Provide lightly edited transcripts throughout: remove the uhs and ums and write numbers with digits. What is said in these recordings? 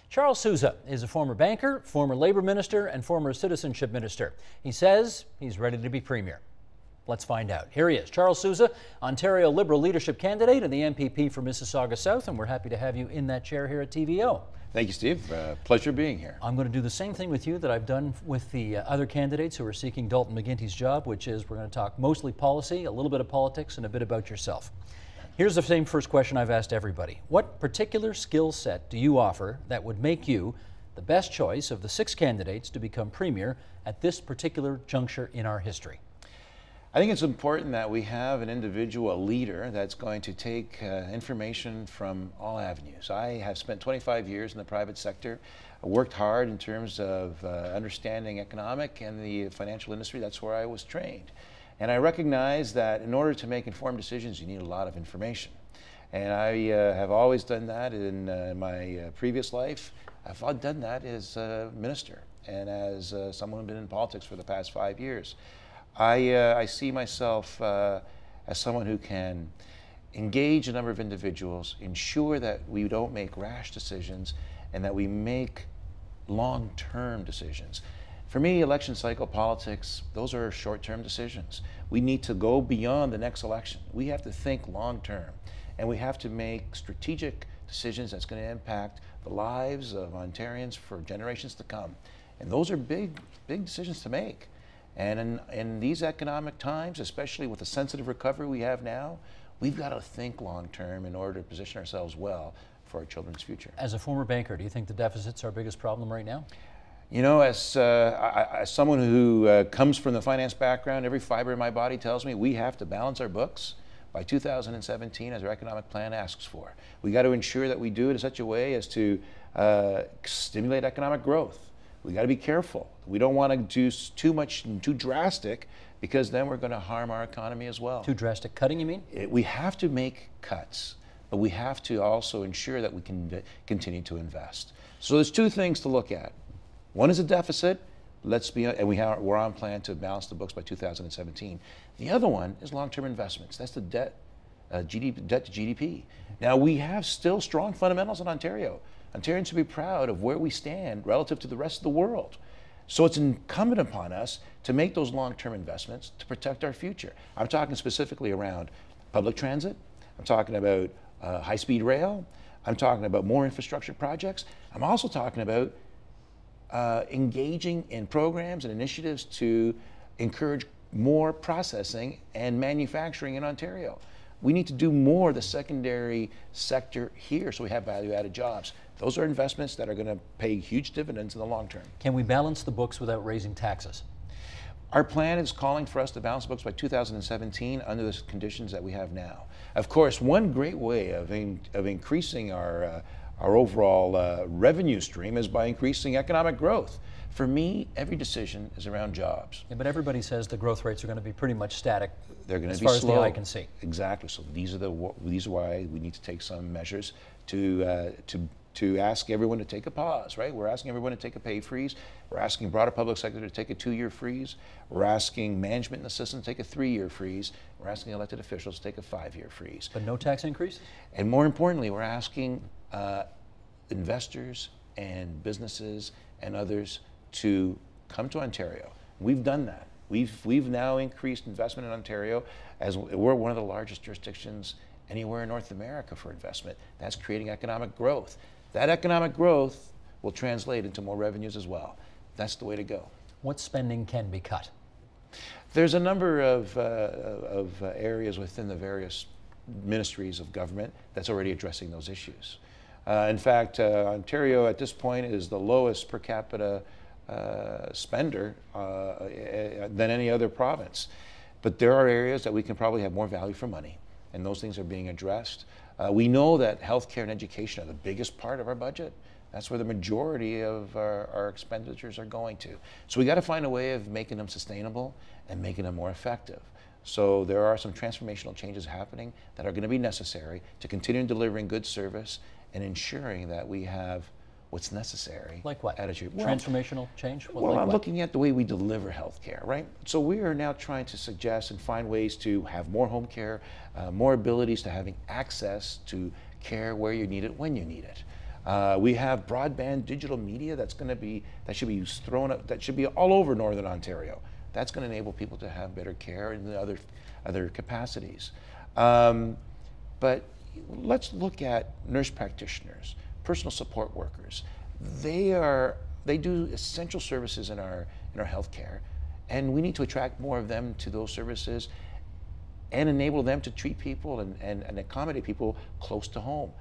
Charles Sousa is a former banker, former labor minister, and former citizenship minister. He says he's ready to be premier. Let's find out. Here he is, Charles Sousa, Ontario Liberal leadership candidate and the MPP for Mississauga South, and we're happy to have you in that chair here at TVO. Thank you, Steve. Pleasure being here. I'm going to do the same thing with you that I've done with the other candidates who are seeking Dalton McGuinty's job, which is we're going to talk mostly policy, a little bit of politics, and a bit about yourself. Here's the same first question I've asked everybody. What particular skill set do you offer that would make you the best choice of the 6 candidates to become premier at this particular juncture in our history? I think it's important that we have an individual, a leader, that's going to take information from all avenues. I have spent 25 years in the private sector. I worked hard in terms of understanding economic and the financial industry. That's where I was trained. And I recognize that in order to make informed decisions, you need a lot of information. And I have always done that in my previous life. I've done that as a minister and as someone who's been in politics for the past 5 years. I see myself as someone who can engage a number of individuals, ensure that we don't make rash decisions, and that we make long-term decisions. For me, election cycle politics, those are short-term decisions. We need to go beyond the next election. We have to think long-term, and we have to make strategic decisions that's going to impact the lives of Ontarians for generations to come. And those are big, big decisions to make. And in these economic times, especially with the sensitive recovery we have now, we've got to think long-term in order to position ourselves well for our children's future. As a former banker, do you think the deficit's our biggest problem right now? You know, as someone who comes from the finance background, every fiber in my body tells me we have to balance our books by 2017 as our economic plan asks for. We got to ensure that we do it in such a way as to stimulate economic growth. We got to be careful. We don't want to do too much and too drastic, because then we're going to harm our economy as well. Too drastic cutting, you mean? We have to make cuts, but we have to also ensure that we can continue to invest. So there's 2 things to look at. One is a deficit, and we're on plan to balance the books by 2017. The other one is long-term investments. That's the debt to GDP. Now, we have still strong fundamentals in Ontario. Ontarians should be proud of where we stand relative to the rest of the world. So it's incumbent upon us to make those long-term investments to protect our future. I'm talking specifically around public transit. I'm talking about high-speed rail. I'm talking about more infrastructure projects. I'm also talking about engaging in programs and initiatives to encourage more processing and manufacturing in Ontario. We need to do more of the secondary sector here so we have value-added jobs. Those are investments that are going to pay huge dividends in the long term. Can we balance the books without raising taxes? Our plan is calling for us to balance the books by 2017 under the conditions that we have now. Of course, one great way of increasing our overall revenue stream is by increasing economic growth. For me, every decision is around jobs. Yeah, but everybody says the growth rates are going to be pretty much static. They're going to be slow, as slow. far as the eye can see. Exactly. So these are why we need to take some measures to ask everyone to take a pause. Right? We're asking everyone to take a pay freeze. We're asking broader public sector to take a 2-year freeze. We're asking management and assistants to take a 3-year freeze. We're asking elected officials to take a 5-year freeze. But no tax increase? And more importantly, we're asking investors and businesses and others to come to Ontario. We've done that. We've now increased investment in Ontario, as we're one of the largest jurisdictions anywhere in North America for investment. That's creating economic growth. That economic growth will translate into more revenues as well. That's the way to go. What spending can be cut? There's a number of areas within the various ministries of government that's already addressing those issues. In fact, Ontario at this point is the lowest per capita spender than any other province. But there are areas that we can probably have more value for money, and those things are being addressed. We know that healthcare and education are the biggest part of our budget. That's where the majority of our expenditures are going to. So we got to find a way of making them sustainable and making them more effective. So there are some transformational changes happening that are going to be necessary to continue delivering good service and ensuring that we have what's necessary. Like what? Attitude. Transformational change? Well, I'm looking at the way we deliver healthcare, right? So we are now trying to suggest and find ways to have more home care, more abilities to having access to care where you need it, when you need it. We have broadband digital media that should be thrown up, that should be all over Northern Ontario. That's going to enable people to have better care in the other capacities. But let's look at nurse practitioners, personal support workers. They do essential services in our healthcare, and we need to attract more of them to those services and enable them to treat people and accommodate people close to home.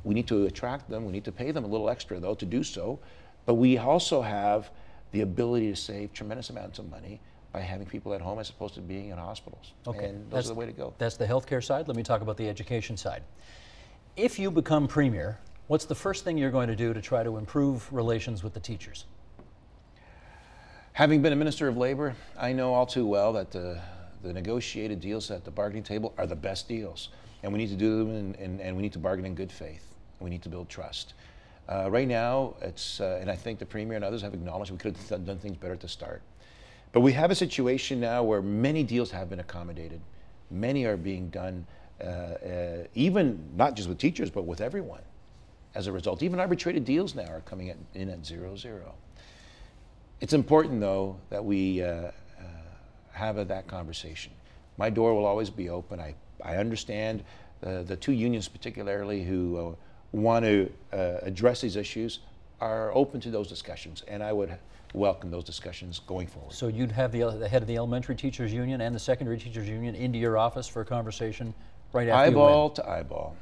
We need to attract them. We need to pay them a little extra, though, to do so. But we also have the ability to save tremendous amounts of money by having people at home as opposed to being in hospitals. Okay. And those are the way to go. That's the healthcare side. Let me talk about the education side. If you become premier, what's the first thing you're going to do to try to improve relations with the teachers? Having been a Minister of Labor, I know all too well that the negotiated deals at the bargaining table are the best deals. And we need to do them and we need to bargain in good faith. We need to build trust. Right now, and I think the Premier and others have acknowledged we could have done things better at the start. But we have a situation now where many deals have been accommodated. Many are being done, even not just with teachers, but with everyone. As a result, even arbitrated deals now are coming in at 0-0. It's important, though, that we have that conversation. My door will always be open. I understand the two unions particularly who want to address these issues are open to those discussions, and I would welcome those discussions going forward. So you'd have the head of the elementary teachers union and the secondary teachers union into your office for a conversation right after you win? Eyeball to eyeball.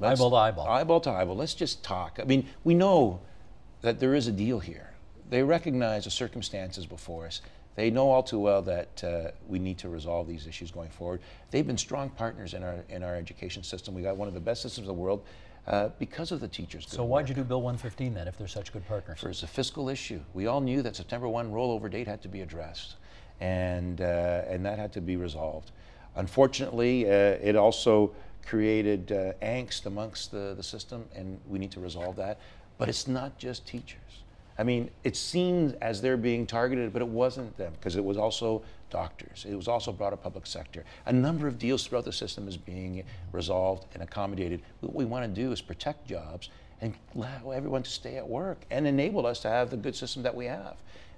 Eyeball to eyeball. Eyeball to eyeball. Let's just talk. I mean, we know that there is a deal here. They recognize the circumstances before us. They know all too well that we need to resolve these issues going forward. They've been strong partners in our education system. We got one of the best systems in the world because of the teachers. So why'd you do Bill 115 then, if they're such good partners? It's a fiscal issue. We all knew that September 1 rollover date had to be addressed, and that had to be resolved. Unfortunately, it also created angst amongst the system, and we need to resolve that. But it's not just teachers. I mean, it seemed as they're being targeted, but it wasn't them, because it was also doctors. It was also broader public sector. A number of deals throughout the system is being resolved and accommodated. What we want to do is protect jobs and allow everyone to stay at work and enable us to have the good system that we have.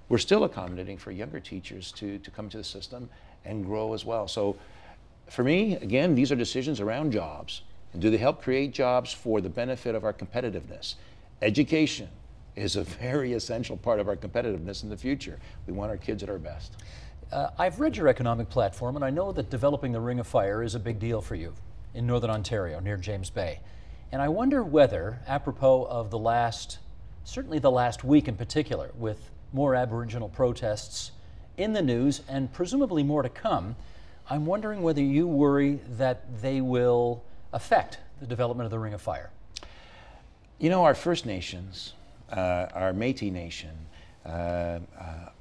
We're still accommodating for younger teachers to come to the system and grow as well. So for me, again, these are decisions around jobs. And do they help create jobs for the benefit of our competitiveness? Education is a very essential part of our competitiveness in the future. We want our kids at our best. I've read your economic platform, and I know that developing the Ring of Fire is a big deal for you in Northern Ontario, near James Bay. And I wonder whether, apropos of certainly the last week in particular, with more Aboriginal protests in the news and presumably more to come, I'm wondering whether you worry that they will affect the development of the Ring of Fire. You know, our First Nations, our Métis Nation,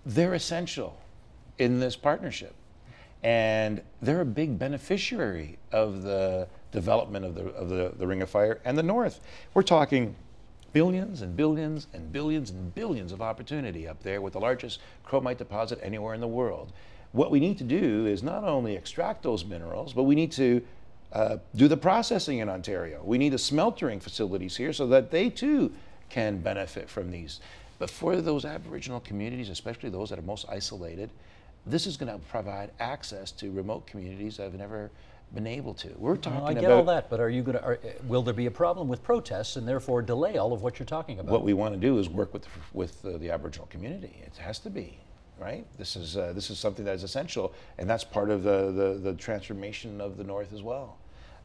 they're essential in this partnership. And they're a big beneficiary of the development of the Ring of Fire and the North. We're talking billions and billions and billions and billions of opportunity up there with the largest chromite deposit anywhere in the world. What we need to do is not only extract those minerals, but we need to do the processing in Ontario. We need the smeltering facilities here so that they too can benefit from these. But for those Aboriginal communities, especially those that are most isolated, this is going to provide access to remote communities that have never been able to. We're talking about... I get all that, but will there be a problem with protests and therefore delay all of what you're talking about? What we want to do is work with the Aboriginal community. It has to be, right? This is something that is essential, and that's part of the transformation of the North as well.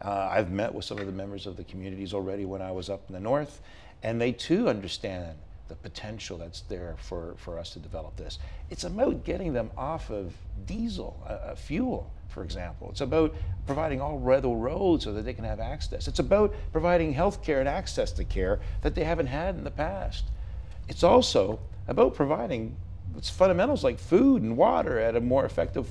I've met with some of the members of the communities already when I was up in the North, and they too understand the potential that's there for us to develop this. It's about getting them off of diesel, fuel, for example. It's about providing all-weather roads so that they can have access. It's about providing health care and access to care that they haven't had in the past. It's also about providing fundamentals like food and water at a more effective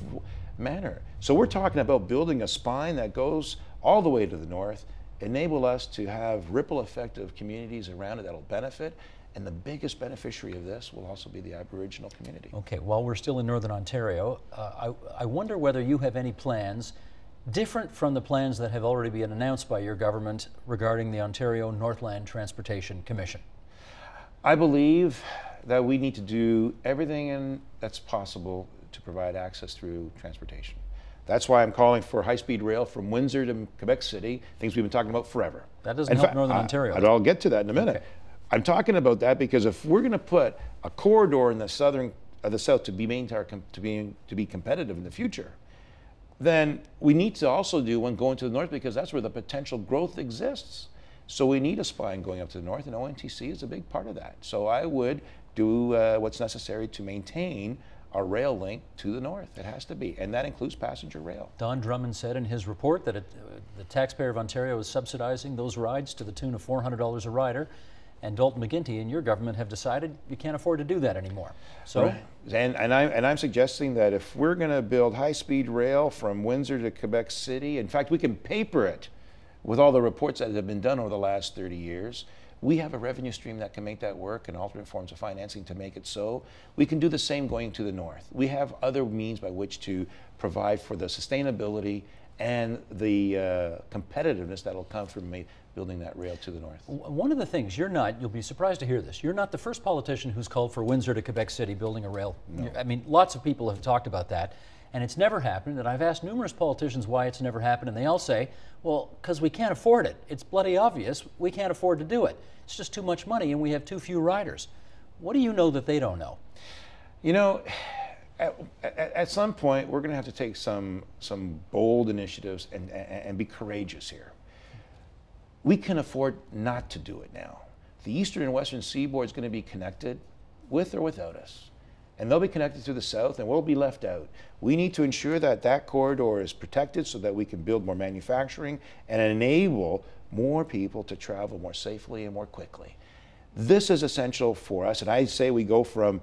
manner. So we're talking about building a spine that goes all the way to the north, enable us to have ripple effect of communities around it that'll benefit. And the biggest beneficiary of this will also be the Aboriginal community. Okay, while we're still in Northern Ontario, I wonder whether you have any plans different from the plans that have already been announced by your government regarding the Ontario Northland Transportation Commission? I believe that we need to do everything that's possible to provide access through transportation. That's why I'm calling for high-speed rail from Windsor to Quebec City, things we've been talking about forever. That doesn't help Northern Ontario. I'll get to that in a minute. Okay. I'm talking about that because if we're going to put a corridor in the south to be competitive in the future, then we need to also do one going to the north, because that's where the potential growth exists. So we need a spine going up to the north, and ONTC is a big part of that. So I would do what's necessary to maintain a rail link to the north. It has to be, and that includes passenger rail. Don Drummond said in his report that the taxpayer of Ontario is subsidizing those rides to the tune of $400 a rider, and Dalton McGuinty and your government have decided you can't afford to do that anymore. So, right. and I'm suggesting that if we're going to build high-speed rail from Windsor to Quebec City, in fact, we can paper it with all the reports that have been done over the last 30 years. We have a revenue stream that can make that work, and alternate forms of financing to make it so. We can do the same going to the north. We have other means by which to provide for the sustainability and the competitiveness that will come from building that rail to the north. One of the things, you'll be surprised to hear this, you're not the first politician who's called for Windsor to Quebec City building a rail. No. I mean, lots of people have talked about that, and it's never happened, and I've asked numerous politicians why it's never happened, and they all say, well, because we can't afford it. It's bloody obvious. We can't afford to do it. It's just too much money, and we have too few riders. What do you know that they don't know? You know, at some point, we're going to have to take some bold initiatives and be courageous here. We can afford not to do it now. The eastern and western seaboard is going to be connected with or without us. And they'll be connected to the south, and we'll be left out. We need to ensure that that corridor is protected so that we can build more manufacturing and enable more people to travel more safely and more quickly. This is essential for us, and I say we go from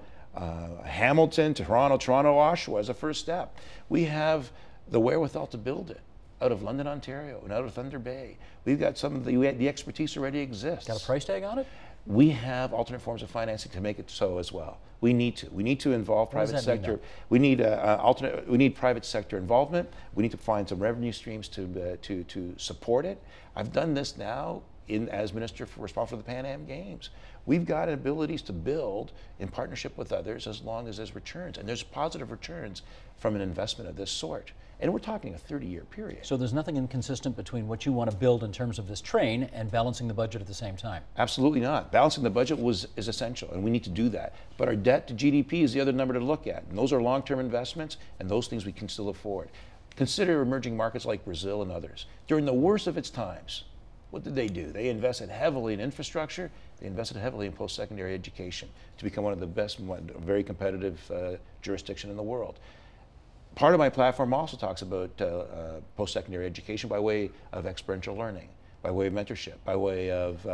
Hamilton to Toronto, Oshawa as a first step. We have the wherewithal to build it out of London, Ontario, and out of Thunder Bay. We've got the expertise already exists. Got a price tag on it? We have alternate forms of financing to make it so as well. We need to involve private sector. We need private sector involvement. We need to find some revenue streams to support it. I've done this now as Minister responsible for the Pan Am Games. We've got abilities to build in partnership with others as long as there's returns, and there's positive returns from an investment of this sort. And we're talking a 30-year period. So there's nothing inconsistent between what you want to build in terms of this train and balancing the budget at the same time? Absolutely not. Balancing the budget is essential, and we need to do that. But our debt to GDP is the other number to look at. And those are long-term investments, and those things we can still afford. Consider emerging markets like Brazil and others. During the worst of its times, what did they do? They invested heavily in infrastructure. They invested heavily in post-secondary education to become one of the best, very competitive jurisdiction in the world. Part of my platform also talks about post-secondary education by way of experiential learning, by way of mentorship, by way of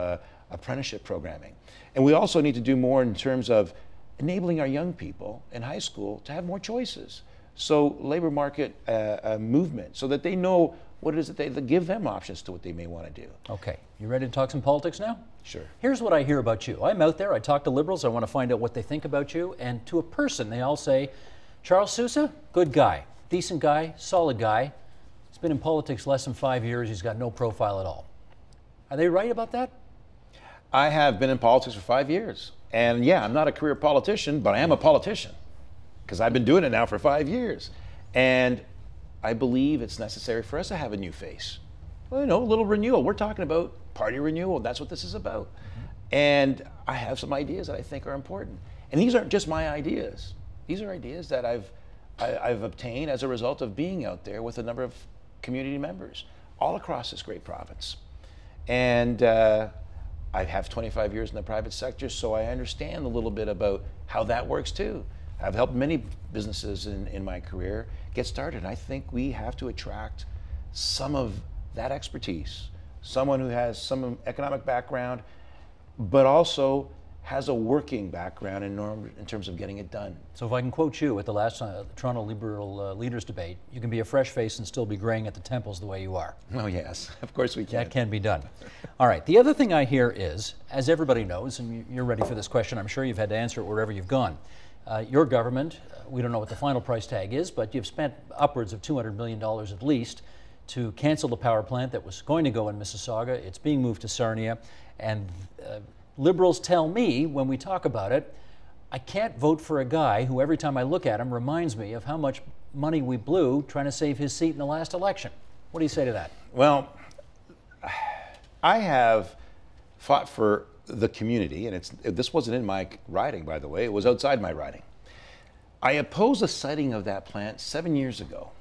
apprenticeship programming. And we also need to do more in terms of enabling our young people in high school to have more choices. So labor market movement, so that they know what it is that give them options to what they may want to do. Okay, you ready to talk some politics now? Sure. Here's what I hear about you. I'm out there, I talk to liberals, I want to find out what they think about you, and to a person they all say, Charles Sousa, good guy, decent guy, solid guy. He's been in politics less than 5 years, he's got no profile at all. Are they right about that? I have been in politics for 5 years. And yeah, I'm not a career politician, but I am a politician because I've been doing it now for 5 years. And I believe it's necessary for us to have a new face. Well, you know, a little renewal. We're talking about party renewal. That's what this is about. And I have some ideas that I think are important. And these aren't just my ideas. These are ideas that I've obtained as a result of being out there with a number of community members all across this great province. And I have 25 years in the private sector, so I understand a little bit about how that works too. I've helped many businesses in my career get started. I think we have to attract some of that expertise, someone who has some economic background, but also has a working background in terms of getting it done. So if I can quote you at the last Toronto Liberal Leaders Debate, you can be a fresh face and still be graying at the temples the way you are. Oh yes, of course we can. That can be done. All right, the other thing I hear is, as everybody knows, and you're ready for this question, I'm sure you've had to answer it wherever you've gone. Your government, we don't know what the final price tag is, but you've spent upwards of $200 million at least to cancel the power plant that was going to go in Mississauga. It's being moved to Sarnia, and Liberals tell me when we talk about it, I can't vote for a guy who every time I look at him reminds me of how much money we blew trying to save his seat in the last election. What do you say to that? Well, I have fought for the community, and this wasn't in my riding, by the way, it was outside my riding. I opposed the siting of that plant 7 years ago.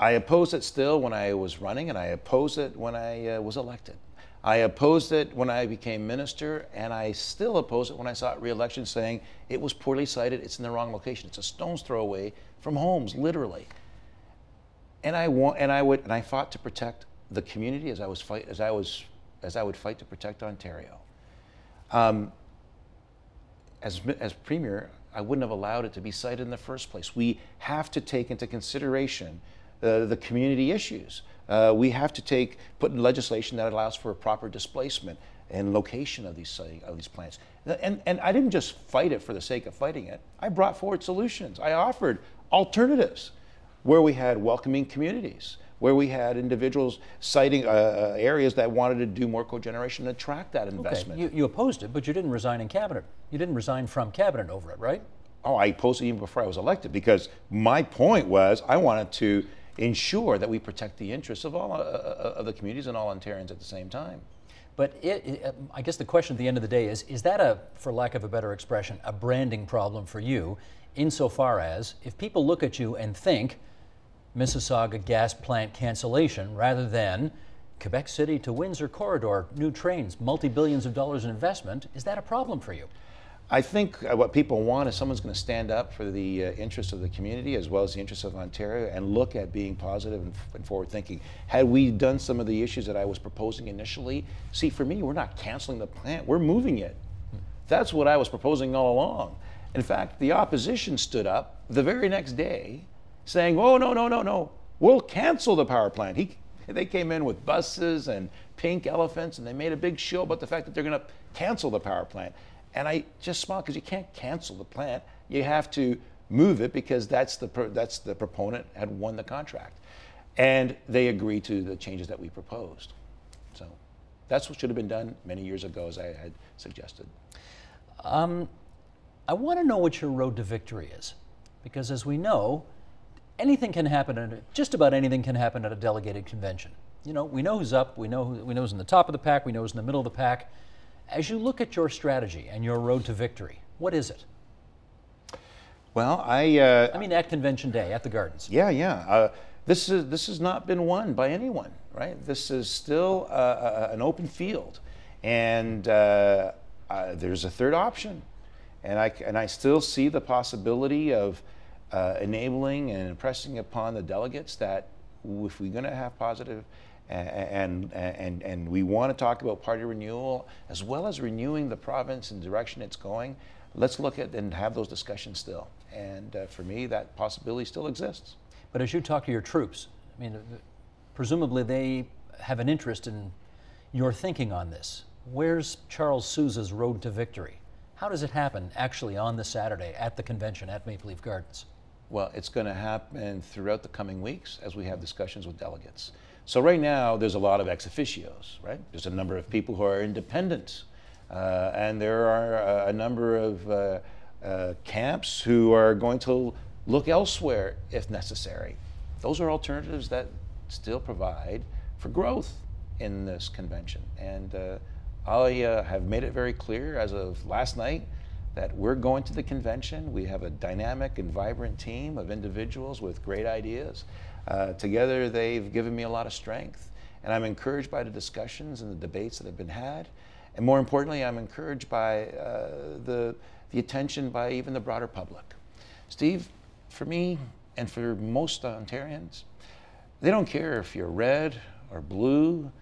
I opposed it still when I was running, and I opposed it when I was elected. I opposed it when I became minister, and I still oppose it when I sought re-election, saying it was poorly sited, it's in the wrong location. It's a stone's throw away from homes, literally. And I fought to protect the community as I would fight to protect Ontario. As Premier, I wouldn't have allowed it to be cited in the first place. We have to take into consideration the community issues. We have to put in legislation that allows for a proper displacement and location of these plants. And I didn't just fight it for the sake of fighting it. I brought forward solutions. I offered alternatives where we had welcoming communities, where we had individuals citing areas that wanted to do more cogeneration and attract that investment. Okay. You opposed it, but you didn't resign in cabinet. You didn't resign from cabinet over it, right? Oh, I opposed it even before I was elected, because my point was I wanted to ensure that we protect the interests of all of the communities and all Ontarians at the same time. But I guess the question at the end of the day is that for lack of a better expression, a branding problem for you, insofar as if people look at you and think Mississauga gas plant cancellation rather than Quebec City to Windsor corridor, new trains, multi-billions of dollars in investment, is that a problem for you? I think what people want is someone's going to stand up for the interests of the community as well as the interests of Ontario and look at being positive and forward thinking. Had we done some of the issues that I was proposing initially, see, for me, we're not canceling the plant, we're moving it. That's what I was proposing all along. In fact, the opposition stood up the very next day saying, oh, no, we'll cancel the power plant. They came in with buses and pink elephants, and they made a big show about the fact that they're going to cancel the power plant. And I just smiled, because you can't cancel the plant. You have to move it, because that's the proponent had won the contract. And they agreed to the changes that we proposed. So that's what should have been done many years ago, as I had suggested. I want to know what your road to victory is, because as we know, anything can happen, just about anything can happen at a delegated convention. You know, we know who's up, we know who's in the top of the pack, we know who's in the middle of the pack. As you look at your strategy and your road to victory, what is it? Well, I mean, at convention day, at the Gardens. Yeah. This has not been won by anyone, right? This is still an open field, and there's a third option, and I still see the possibility of enabling and impressing upon the delegates that if we're going to have positive and we want to talk about party renewal as well as renewing the province and direction it's going, let's look at and have those discussions still. And for me, that possibility still exists. But as you talk to your troops, I mean, presumably they have an interest in your thinking on this. Where's Charles Sousa's road to victory? How does it happen actually on this Saturday at the convention at Maple Leaf Gardens? Well, it's going to happen throughout the coming weeks as we have discussions with delegates. So right now, there's a lot of ex officios, right? There's a number of people who are independent, and there are a number of camps who are going to look elsewhere if necessary. Those are alternatives that still provide for growth in this convention. And I have made it very clear as of last night that we're going to the convention. We have a dynamic and vibrant team of individuals with great ideas. Together, they've given me a lot of strength, and I'm encouraged by the discussions and the debates that have been had. And more importantly, I'm encouraged by the attention by even the broader public. Steve, for me and for most Ontarians, they don't care if you're red or blue,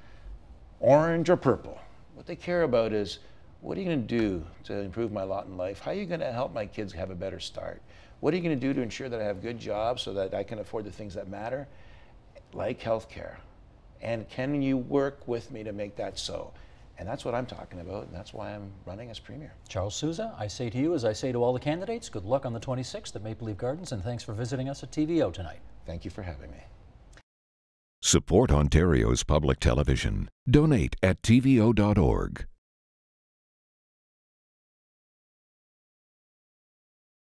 orange or purple. What they care about is, what are you going to do to improve my lot in life? How are you going to help my kids have a better start? What are you going to do to ensure that I have good jobs so that I can afford the things that matter, like healthcare? And can you work with me to make that so? And that's what I'm talking about, and that's why I'm running as Premier. Charles Sousa, I say to you, as I say to all the candidates, good luck on the 26th at Maple Leaf Gardens, and thanks for visiting us at TVO tonight. Thank you for having me. Support Ontario's public television. Donate at tvo.org.